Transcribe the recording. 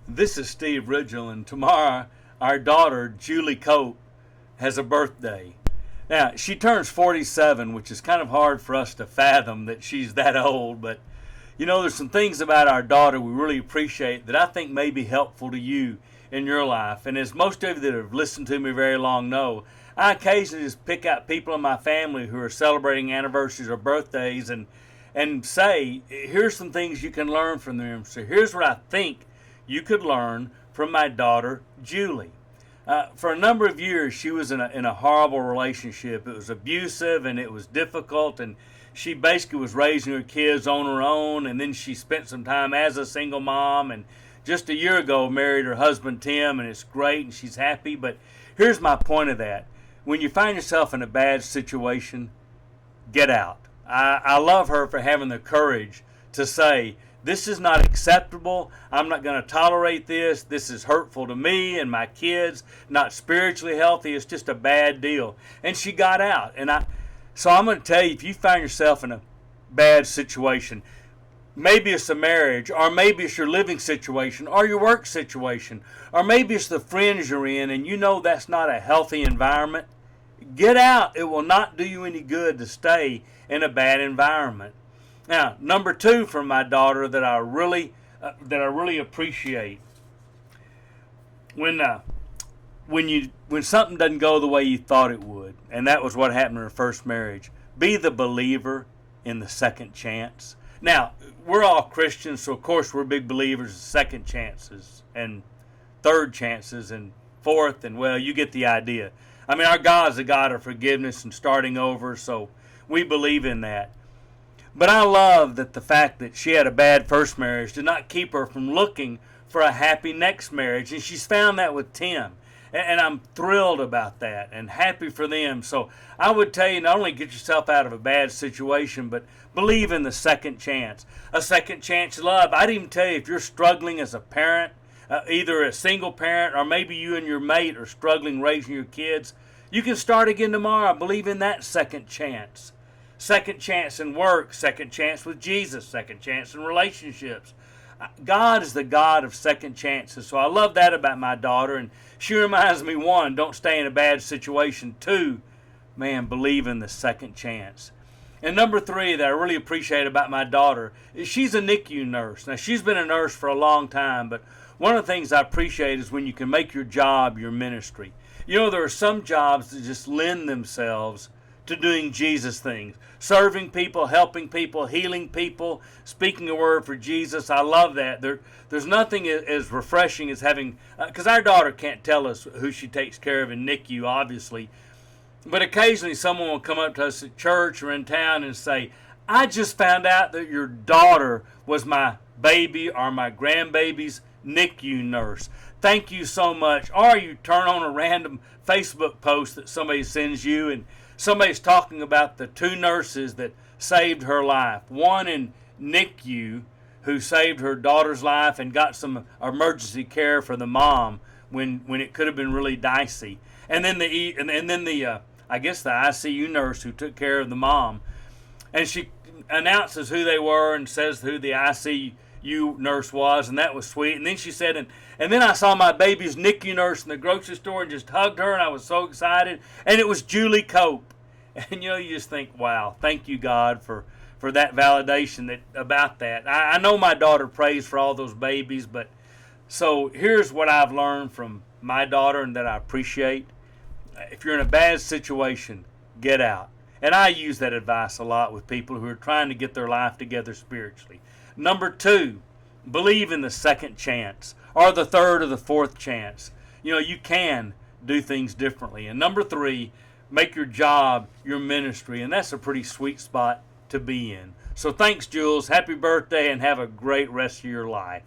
This is Steve Ridgel, and tomorrow our daughter, Julie Cope, has a birthday. Now, she turns 47, which is kind of hard for us to fathom that she's that old, but there's some things about our daughter we really appreciate that I think may be helpful to you in your life. And as most of you that have listened to me very long know, I occasionally just pick out people in my family who are celebrating anniversaries or birthdays and say, here's some things you can learn from them. So here's what I think you could learn from my daughter, Julie. For a number of years, she was in a horrible relationship. It was abusive and it was difficult, and she basically was raising her kids on her own, and then she spent some time as a single mom, and just a year ago married her husband, Tim, and it's great, and she's happy. But here's my point of that. When you find yourself in a bad situation, get out. I love her for having the courage to say, this is not acceptable. I'm not going to tolerate this. This is hurtful to me and my kids, not spiritually healthy. It's just a bad deal. And she got out. So I'm going to tell you, if you find yourself in a bad situation, maybe it's a marriage, or maybe it's your living situation, or your work situation, or maybe it's the friends you're in, and you know that's not a healthy environment, get out. It will not do you any good to stay in a bad environment. Now, number two from my daughter that I really appreciate, when something doesn't go the way you thought it would, and that was what happened in her first marriage, be the believer in the second chance. Now, we're all Christians, so of course we're big believers in second chances and third chances and fourth, and well, you get the idea. I mean, our God's a God of forgiveness and starting over, so we believe in that. But I love that the fact that she had a bad first marriage did not keep her from looking for a happy next marriage, and she's found that with Tim. And I'm thrilled about that and happy for them. So I would tell you, not only get yourself out of a bad situation, but believe in the second chance. A second chance love. I'd even tell you, if you're struggling as a parent, either a single parent or maybe you and your mate are struggling raising your kids, you can start again tomorrow. Believe in that second chance. Second chance in work, second chance with Jesus, second chance in relationships. God is the God of second chances. So I love that about my daughter. And she reminds me, one, don't stay in a bad situation. Two, man, believe in the second chance. And number three that I really appreciate about my daughter is she's a NICU nurse. Now, she's been a nurse for a long time, but one of the things I appreciate is when you can make your job your ministry. There are some jobs that just lend themselves to doing Jesus things, serving people, helping people, healing people, speaking a word for Jesus. I love that. There's nothing as refreshing as having, because our daughter can't tell us who she takes care of in NICU, obviously, but occasionally someone will come up to us at church or in town and say, I just found out that your daughter was my baby or my grandbaby's NICU nurse. Thank you so much. Or you turn on a random Facebook post that somebody sends you, and somebody's talking about the two nurses that saved her life. One in NICU who saved her daughter's life and got some emergency care for the mom when it could have been really dicey. And then the I guess the ICU nurse who took care of the mom. And she announces who they were and says who the ICU nurse was, and that was sweet. And then she said, and then I saw my baby's NICU nurse in the grocery store and just hugged her, and I was so excited. And it was Julie Cope. And you just think, wow, thank you, God, for that validation about that. I know my daughter prays for all those babies, but so here's what I've learned from my daughter and that I appreciate. If you're in a bad situation, get out. And I use that advice a lot with people who are trying to get their life together spiritually. Number two, believe in the second chance or the third or the fourth chance. You can do things differently. And number three, make your job your ministry. And that's a pretty sweet spot to be in. So thanks, Jules. Happy birthday and have a great rest of your life.